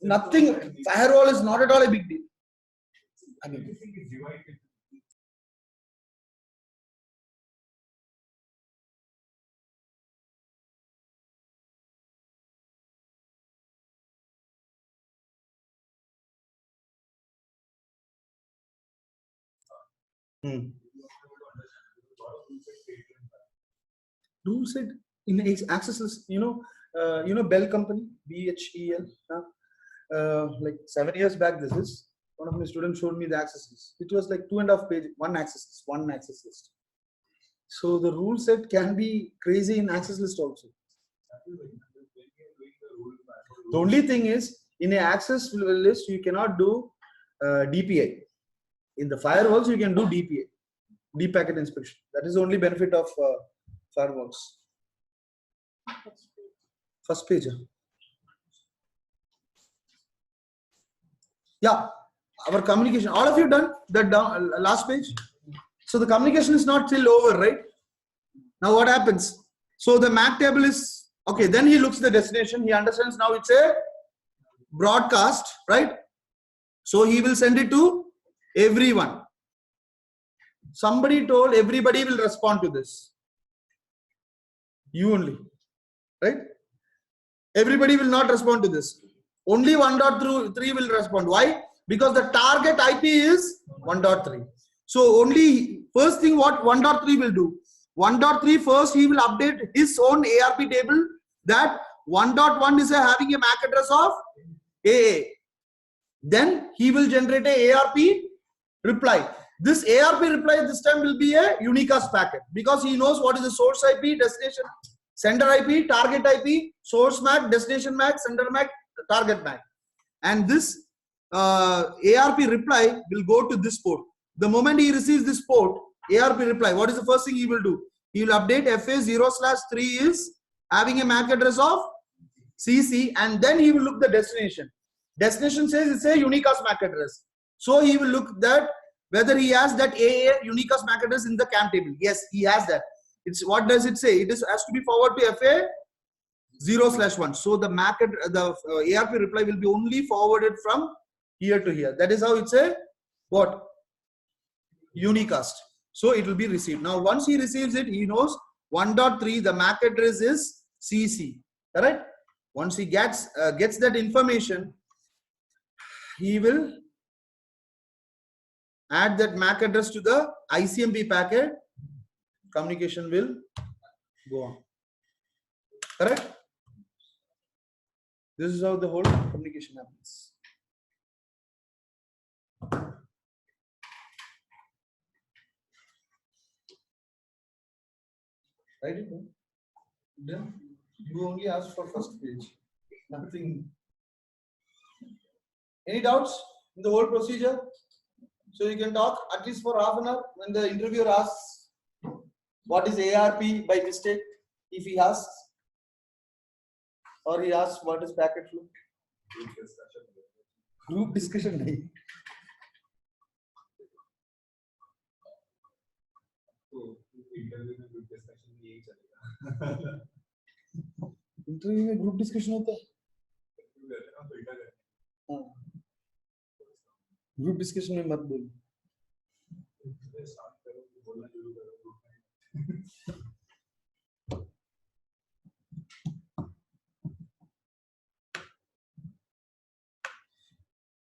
Nothing, firewall is not at all a big deal. I mean, rule set in access list, you know Bell company, BHEL, like 7 years back, this is one of my students showed me the access list. It was like 2.5 pages, one access list. So the rule set can be crazy in access list also. The only thing is, in an access list, you cannot do DPI. In the firewalls, you can do DPA, deep packet inspection. That is the only benefit of firewalls. First page. Yeah, our communication. All of you done that down, last page? So the communication is not still over, right? Now what happens? So the MAC table is, okay, then he looks at the destination. He understands now it's a broadcast, right? So he will send it to everyone. Somebody told everybody will respond to this. You only, right? Everybody will not respond to this. Only 1.3 will respond. Why? Because the target IP is 1.3. So only first thing what 1.3 will do. 1.3 first he will update his own ARP table that 1.1 is having a MAC address of AA. Then he will generate a ARP reply. This ARP reply this time will be a unicast packet because he knows what is the source IP, destination, sender IP, target IP, source MAC, destination MAC, sender MAC, target MAC. And this ARP reply will go to this port. The moment he receives this port, ARP reply, what is the first thing he will do? He will update FA0/3 is having a MAC address of CC, and then he will look the destination. Destination says it's a unicast MAC address. So he will look that whether he has that AA unicast MAC address in the CAM table. Yes, he has that. It's what does it say? It is has to be forwarded to FA 0/1. So the MAC the ARP reply will be only forwarded from here to here. That is how it's a what? Unicast. So it will be received. Now once he receives it, he knows 1.3 the MAC address is CC. Correct? Once he gets that information, he will add that MAC address to the ICMP packet. Communication will go on. Correct? This is how the whole communication happens. Write it down. Then you only asked for first page. Nothing. Any doubts in the whole procedure? So you can talk at least for half an hour when the interviewer asks what is ARP by mistake, if he asks, or he asks what is packet flow. Group discussion nahi. Interview में group discussion होता है group discussion में मत बोलो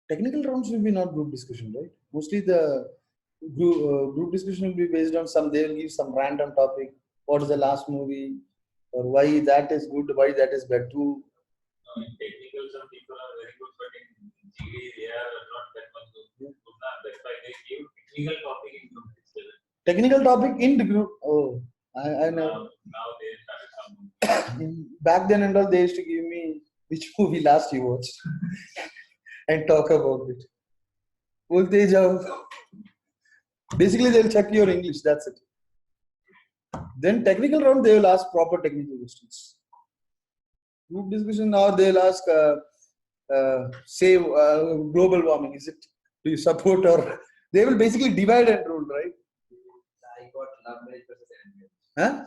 technical rounds will be not group discussion, right? Mostly the group discussion will be based on some, they will give some random topic. What is the last movie? Or why that is good, why that is bad too. In technical, some people are very good, but in GD, they are not that much good. That's why they give technical topic in group discussion. Technical topic in the group. Oh, I know. Now they started some. Back then and all, they used to give me which movie last you watched and talk about it. Bolte jao. Basically, they'll check your English. That's it. Then technical round, they will ask proper technical questions. Group discussion, or they'll ask, say, global warming. Is it, do you support, or they will basically divide and rule, right? I got love marriage versus arranged marriage. Huh?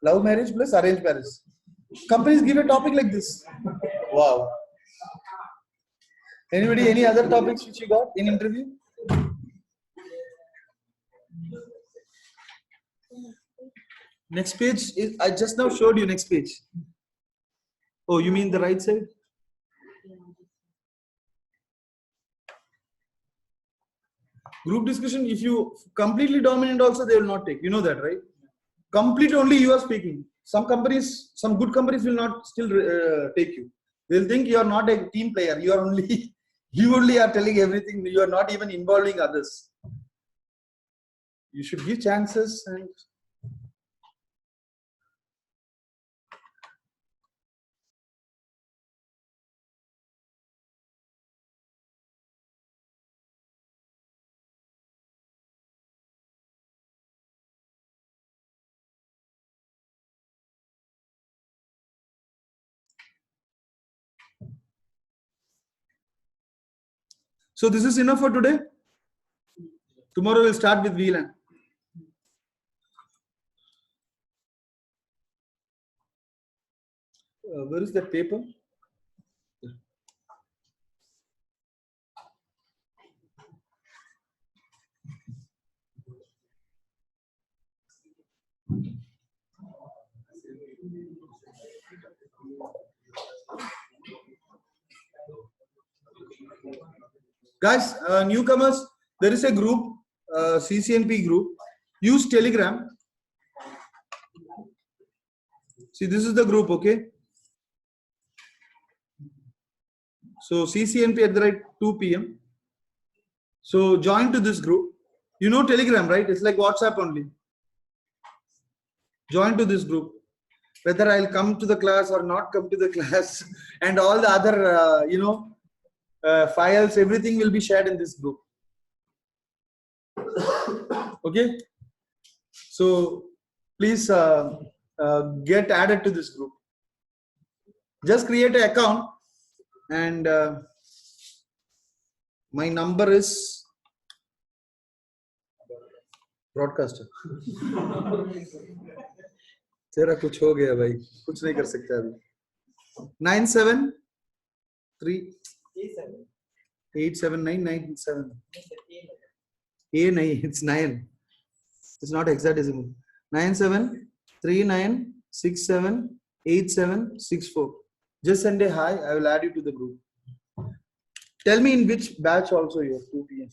Love marriage plus arranged marriage. Companies give a topic like this. Wow. Anybody, any other topics which you got in interview? Next page is, I just now showed you next page. Oh, you mean the right side? Group discussion, if you completely dominant also, they will not take. You know that, right? Complete only you are speaking. Some companies, some good companies will not still take you. They'll think you are not a team player. You are only, you only are telling everything. You are not even involving others. You should give chances and so this is enough for today. Tomorrow we'll start with VLAN. Where is that paper? Guys, newcomers, there is a group, CCNP group. Use Telegram. See, this is the group, okay? So CCNP at the right 2 p.m. So join to this group. You know Telegram, right? It's like WhatsApp only. Join to this group. Whether I'll come to the class or not come to the class, and all the other, files, everything will be shared in this group. Okay. So please get added to this group. Just create an account, and my number is broadcaster. तेरा कुछ हो गया भाई, कुछ नहीं कर सकता अभी. 973 87997. A nahi, it's 9. It's not hexadecimal. 9739678764. Just send a hi. I will add you to the group. Tell me in which batch also you are. 2 p.m.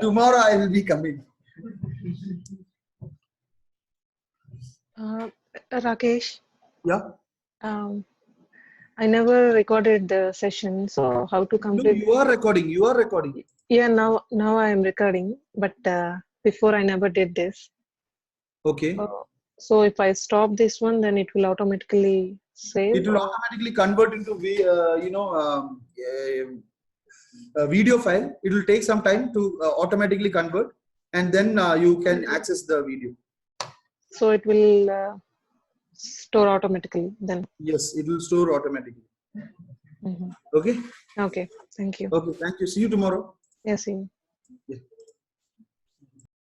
Tomorrow I will be coming. Rakesh, Yeah. I never recorded the session, so how to No, complete? you are recording. You are recording. Yeah, now I am recording, but before I never did this. Okay. So if I stop this one, then it will automatically save. It will or- automatically convert into a video file. It will take some time to automatically convert, and then you can access the video. So it will store automatically then. Yes, it will store automatically. Mhm. Okay. Okay, thank you. Okay. Thank you. See you tomorrow. Yes, see you. Yeah.